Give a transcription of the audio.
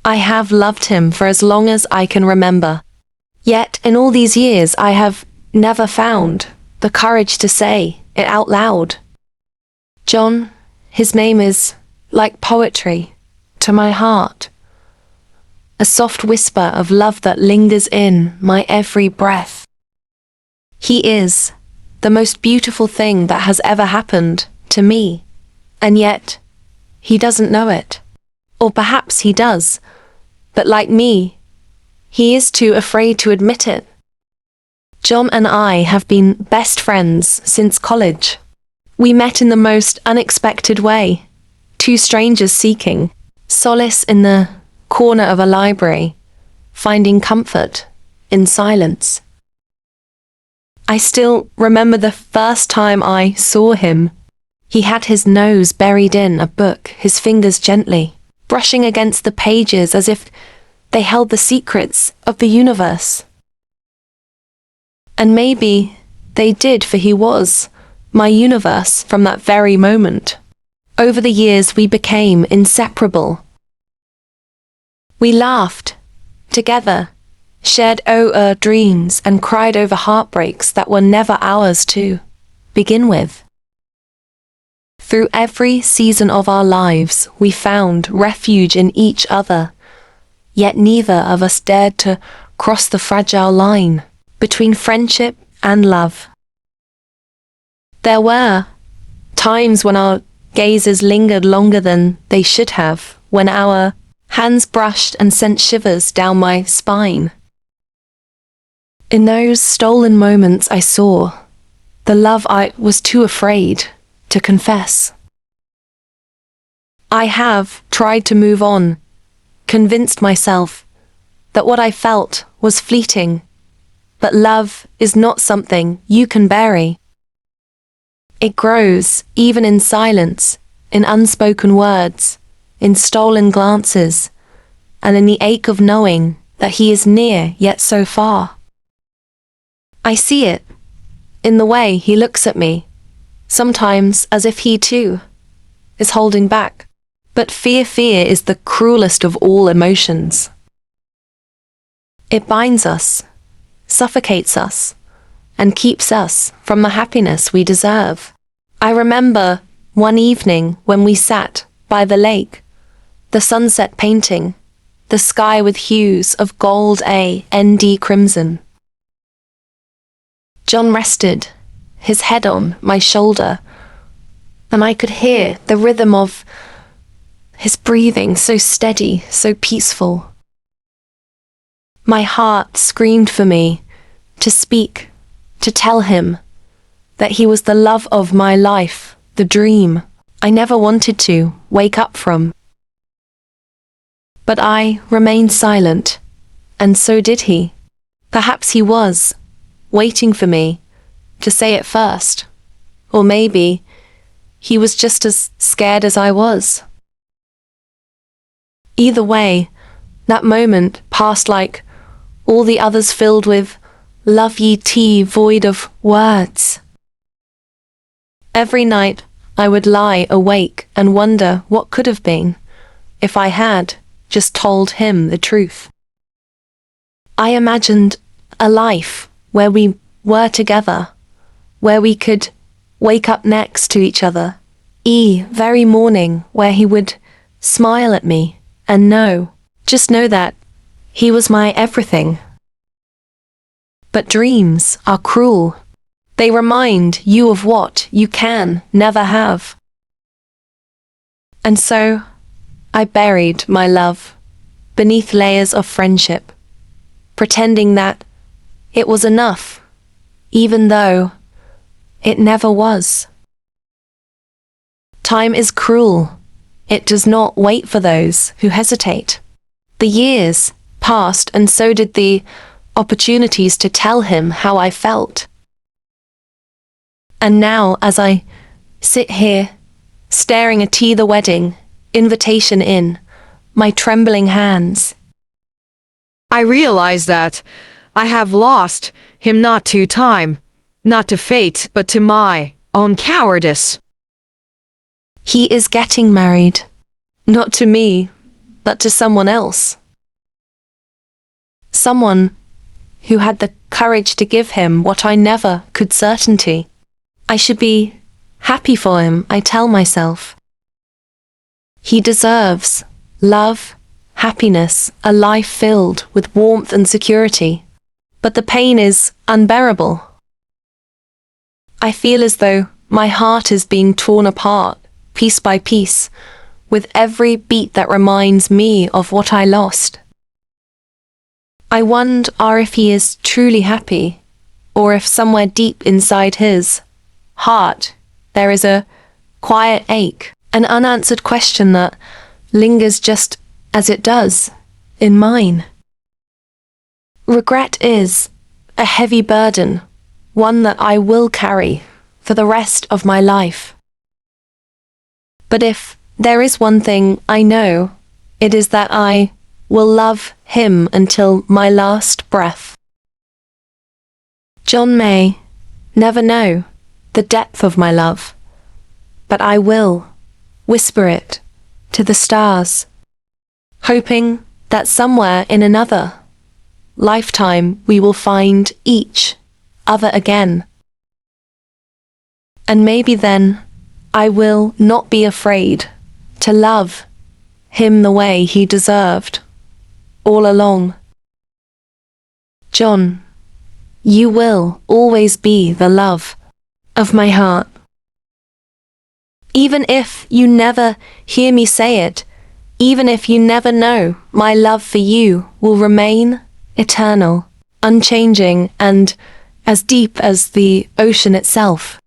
I have loved him for as long as I can remember. Yet in all these years I have never found the courage to say it out loud. John, his name is like poetry to my heart. A soft whisper of love that lingers in my every breath. He is the most beautiful thing that has ever happened to me, and yet he doesn't know it. Or perhaps he does, but like me, he is too afraid to admit it. John and I have been best friends since college. We met in the most unexpected way, two strangers seeking solace in the corner of a library, finding comfort in silence. I still remember the first time I saw him. He had his nose buried in a book, his fingers gently brushing against the pages as if they held the secrets of the universe. And maybe they did, for he was my universe from that very moment. Over the years we became inseparable. We laughed together, shared dreams, and cried over heartbreaks that were never ours to begin with. Through every season of our lives, we found refuge in each other, yet neither of us dared to cross the fragile line between friendship and love. There were times when our gazes lingered longer than they should have, when our hands brushed and sent shivers down my spine. In those stolen moments I saw the love I was too afraid to confess. I have tried to move on, convinced myself that what I felt was fleeting, but love is not something you can bury. It grows even in silence, in unspoken words, in stolen glances, and in the ache of knowing that he is near yet so far. I see it in the way he looks at me, sometimes as if he too is holding back. But fear is the cruelest of all emotions. It binds us, suffocates us, and keeps us from the happiness we deserve. I remember one evening when we sat by the lake, the sunset painting, the sky with hues of gold and crimson. John rested his head on my shoulder, and I could hear the rhythm of his breathing, so steady, so peaceful. My heart screamed for me to speak, to tell him that he was the love of my life, the dream I never wanted to wake up from. But I remained silent, and so did he. Perhaps he was waiting for me to say it first, or maybe he was just as scared as I was. Either way, that moment passed like all the others, filled with love ye tea void of words. Every night I would lie awake and wonder what could have been if I had just told him the truth. I imagined a life where we were together, where we could wake up next to each other, very morning, where he would smile at me and just know that he was my everything. But dreams are cruel. They remind you of what you can never have. And so I buried my love beneath layers of friendship, pretending that it was enough, even though it never was. Time is cruel. It does not wait for those who hesitate. The years passed, and so did the opportunities to tell him how I felt. And now, as I sit here, staring at the wedding invitation in my trembling hands, I realize that I have lost him, not to time, not to fate, but to my own cowardice. He is getting married, not to me, but to someone else. Someone who had the courage to give him what I never could certainty. I should be happy for him, I tell myself. He deserves love, happiness, a life filled with warmth and security. But the pain is unbearable. I feel as though my heart is being torn apart, piece by piece, with every beat that reminds me of what I lost. I wonder if he is truly happy, or if somewhere deep inside his heart there is a quiet ache, an unanswered question that lingers just as it does in mine. Regret is a heavy burden, one that I will carry for the rest of my life. But if there is one thing I know, it is that I will love him until my last breath. John may never know the depth of my love, but I will whisper it to the stars, hoping that somewhere in another lifetime we will find each other again. And maybe then I will not be afraid to love him the way he deserved all along. John, you will always be the love of my heart. Even if you never hear me say it, even if you never know, my love for you will remain eternal, unchanging, and as deep as the ocean itself.